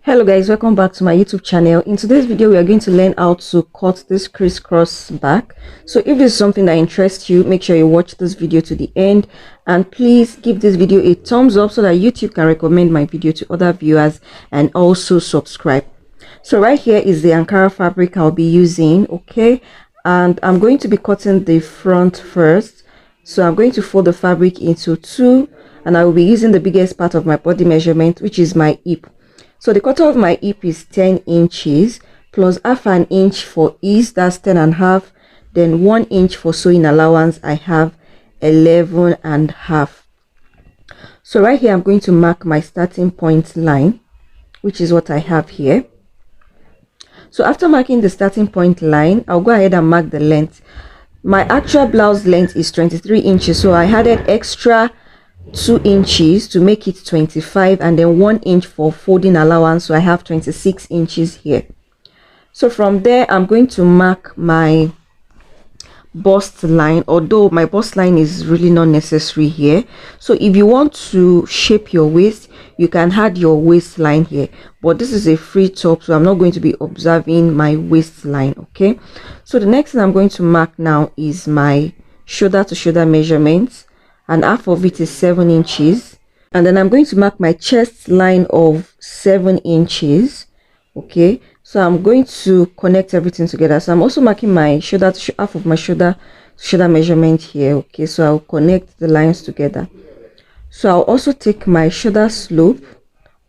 Hello guys, welcome back to my YouTube channel. In today's video we are going to learn how to cut this crisscross back. So if this is something that interests you, make sure you watch this video to the end, and please give this video a thumbs up so that YouTube can recommend my video to other viewers, and also subscribe. So right here is the Ankara fabric I'll be using, okay, and I'm going to be cutting the front first. So I'm going to fold the fabric into two, and I will be using the biggest part of my body measurement, which is my hip. So the cutter of my hip is 10 inches plus half an inch for ease, that's 10.5. Then 1 inch for sewing allowance, I have 11.5. So right here I'm going to mark my starting point line, which is what I have here. So after marking the starting point line, I'll go ahead and mark the length. My actual blouse length is 23 inches, so I added extra 2 inches to make it 25, and then 1 inch for folding allowance, so I have 26 inches here. So from there I'm going to mark my bust line, although my bust line is really not necessary here. So if you want to shape your waist, you can add your waistline here, but this is a free top, so I'm not going to be observing my waistline. Okay, so the next thing I'm going to mark now is my shoulder to shoulder measurements, and half of it is 7 inches, and then I'm going to mark my chest line of 7 inches. Okay, so I'm going to connect everything together. So I'm also marking my shoulder to half of my shoulder measurement here. Okay, so I'll connect the lines together. So I'll also take my shoulder slope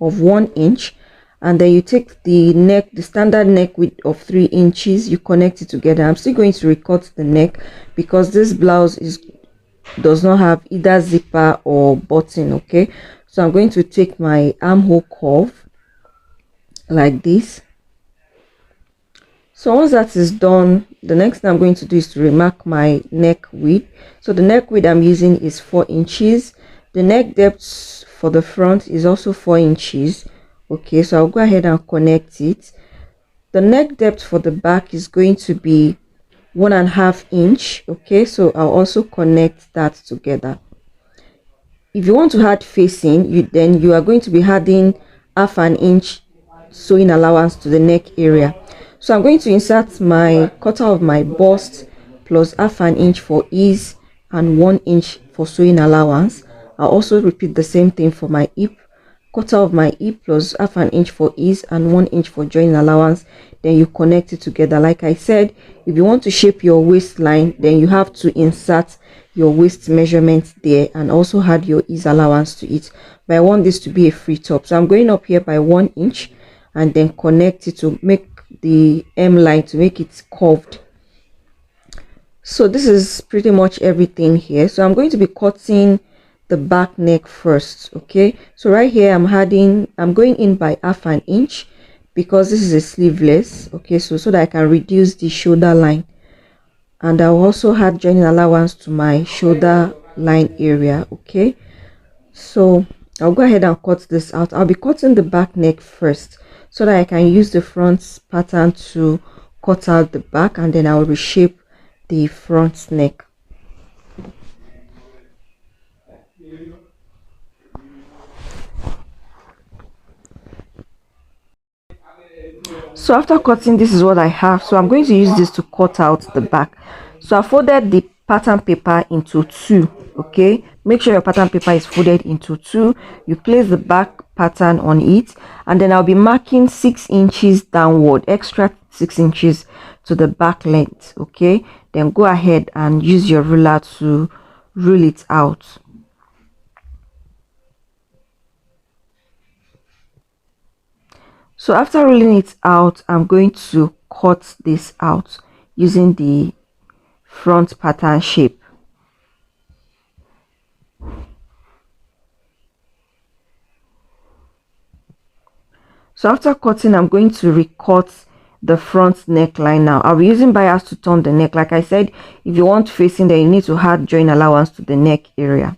of 1 inch, and then you take the neck, the standard neck width of 3 inches, you connect it together. I'm still going to recut the neck because this blouse does not have either zipper or button. Okay, so I'm going to take my armhole curve like this. So once that is done, the next thing I'm going to do is to remark my neck width. So the neck width I'm using is 4 inches. The neck depth for the front is also 4 inches. Okay, so I'll go ahead and connect it. The neck depth for the back is going to be 1.5 inch. Okay, so I'll also connect that together. If you want to add facing, then you are going to be adding half an inch sewing allowance to the neck area. So I'm going to insert my cutter of my bust plus half an inch for ease and 1 inch for sewing allowance. I'll also repeat the same thing for my hip. Cutter of my hip plus half an inch for ease and 1 inch for joining allowance. Then you connect it together. Like I said, if you want to shape your waistline, then you have to insert your waist measurement there and also add your ease allowance to it. But I want this to be a free top, so I'm going up here by 1 inch and then connect it to make the M line, to make it curved. So this is pretty much everything here. So I'm going to be cutting the back neck first. Okay, so right here I'm going in by half an inch because this is a sleeveless. Okay, so that I can reduce the shoulder line, and I'll also add joining allowance to my shoulder line area. Okay, so I'll go ahead and cut this out. I'll be cutting the back neck first so that I can use the front pattern to cut out the back, and then I'll reshape the front neck. So after cutting, this is what I have. So I'm going to use this to cut out the back. So I folded the pattern paper into two. Okay, make sure your pattern paper is folded into two. You place the back pattern on it, and then I'll be marking 6 inches downward, extra 6 inches to the back length. Okay, then go ahead and use your ruler to rule it out. So after ruling it out, I'm going to cut this out using the front pattern shape. So after cutting, I'm going to recut the front neckline now. I'll be using bias to turn the neck. Like I said, if you want facing, then you need to add join allowance to the neck area.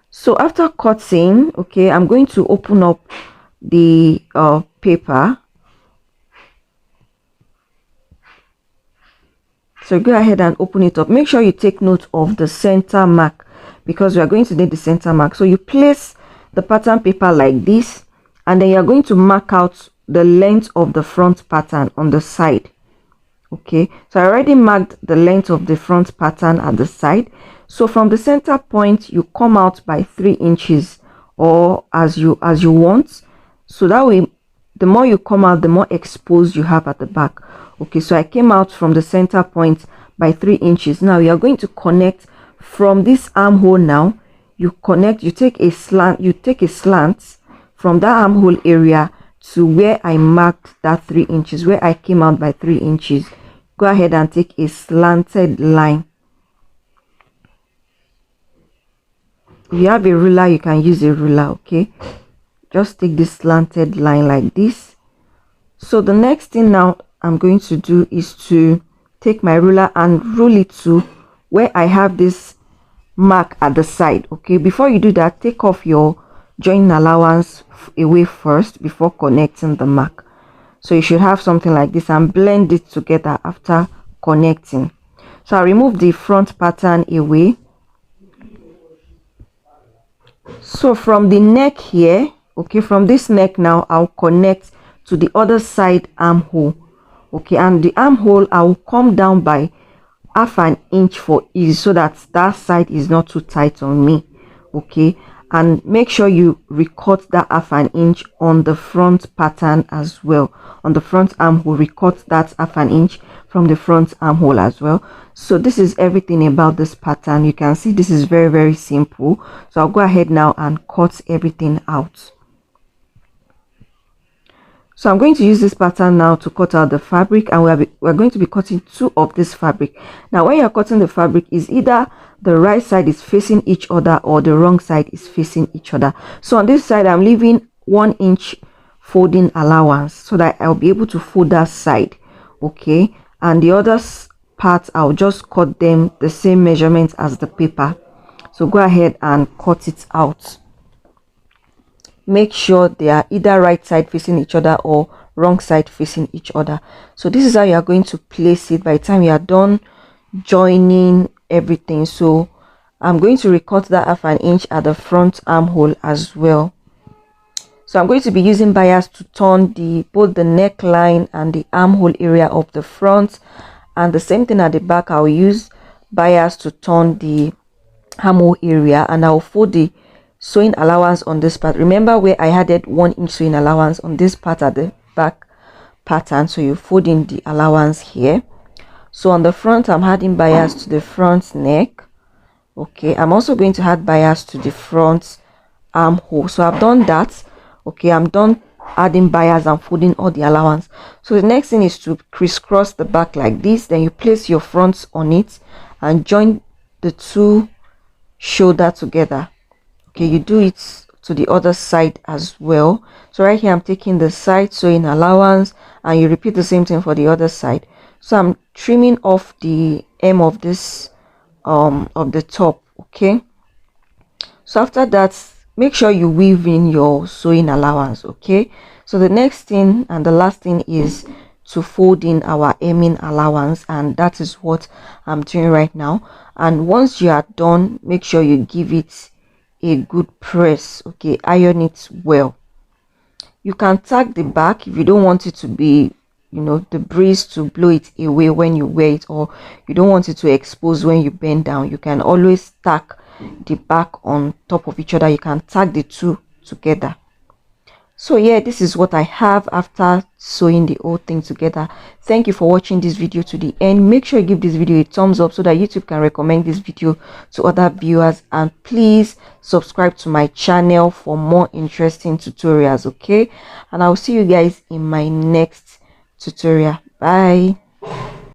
So after cutting, okay, I'm going to open up the paper So go ahead and open it up. Make sure you take note of the center mark, because we are going to need the center mark. So you place the pattern paper like this, and then you are going to mark out the length of the front pattern on the side. Okay, so I already marked the length of the front pattern at the side. So from the center point, you come out by 3 inches, or as you want. So that way, the more you come out, the more exposed you have at the back. Okay, so I came out from the center point by 3 inches. Now you are going to connect from this armhole. Now you connect, you take a slant from that armhole area to where I marked that 3 inches, where I came out by 3 inches. Go ahead and take a slanted line. If you have a ruler, you can use a ruler. Okay, just take this slanted line like this. So the next thing now I'm going to do is to take my ruler and rule it to where I have this mark at the side. Okay, before you do that, take off your joining allowance away first before connecting the mark. So you should have something like this, and blend it together after connecting. So I remove the front pattern away. So from the neck here, okay, from this neck now, I'll connect to the other side armhole. Okay, and the armhole, I will come down by half an inch for ease, so that that side is not too tight on me. Okay, and make sure you recut that half an inch on the front pattern as well. On the front armhole, recut that half an inch from the front armhole as well. So this is everything about this pattern. You can see this is very simple. So I'll go ahead now and cut everything out. So I'm going to use this pattern now to cut out the fabric, and we're going to be cutting 2 of this fabric. Now when you're cutting the fabric, is either the right side is facing each other or the wrong side is facing each other. So on this side, I'm leaving 1 inch folding allowance so that I'll be able to fold that side. Okay, and the other part, I'll just cut them the same measurement as the paper. So go ahead and cut it out. Make sure they are either right side facing each other or wrong side facing each other. So this is how you are going to place it by the time you are done joining everything. So I'm going to recut that half an inch at the front armhole as well. So I'm going to be using bias to turn both the neckline and the armhole area of the front, and the same thing at the back. I'll use bias to turn the armhole area, and I'll fold the sewing allowance on this part. Remember where I added 1 inch sewing allowance on this part at the back pattern, so you fold in the allowance here. So on the front, I'm adding bias to the front neck. Okay, I'm also going to add bias to the front armhole. So I've done that. Okay, I'm done adding bias and folding all the allowance. So the next thing is to crisscross the back like this. Then you place your front on it and join the 2 shoulder together. Okay, you do it to the other side as well. So right here, I'm taking the side sewing allowance, and you repeat the same thing for the other side. So I'm trimming off the hem of this of the top. Okay, so after that, make sure you weave in your sewing allowance. Okay, so the next thing and the last thing is to fold in our hemming allowance, and that is what I'm doing right now. And once you are done, make sure you give it a good press. Okay, iron it well. You can tag the back if you don't want it to be, you know, the breeze to blow it away when you wear it, or you don't want it to expose when you bend down. You can always tack the back on top of each other. You can tag the 2 together. So yeah, this is what I have after sewing the whole thing together. Thank you for watching this video to the end. Make sure you give this video a thumbs up so that YouTube can recommend this video to other viewers, and please subscribe to my channel for more interesting tutorials. Okay, and I'll see you guys in my next tutorial. Bye.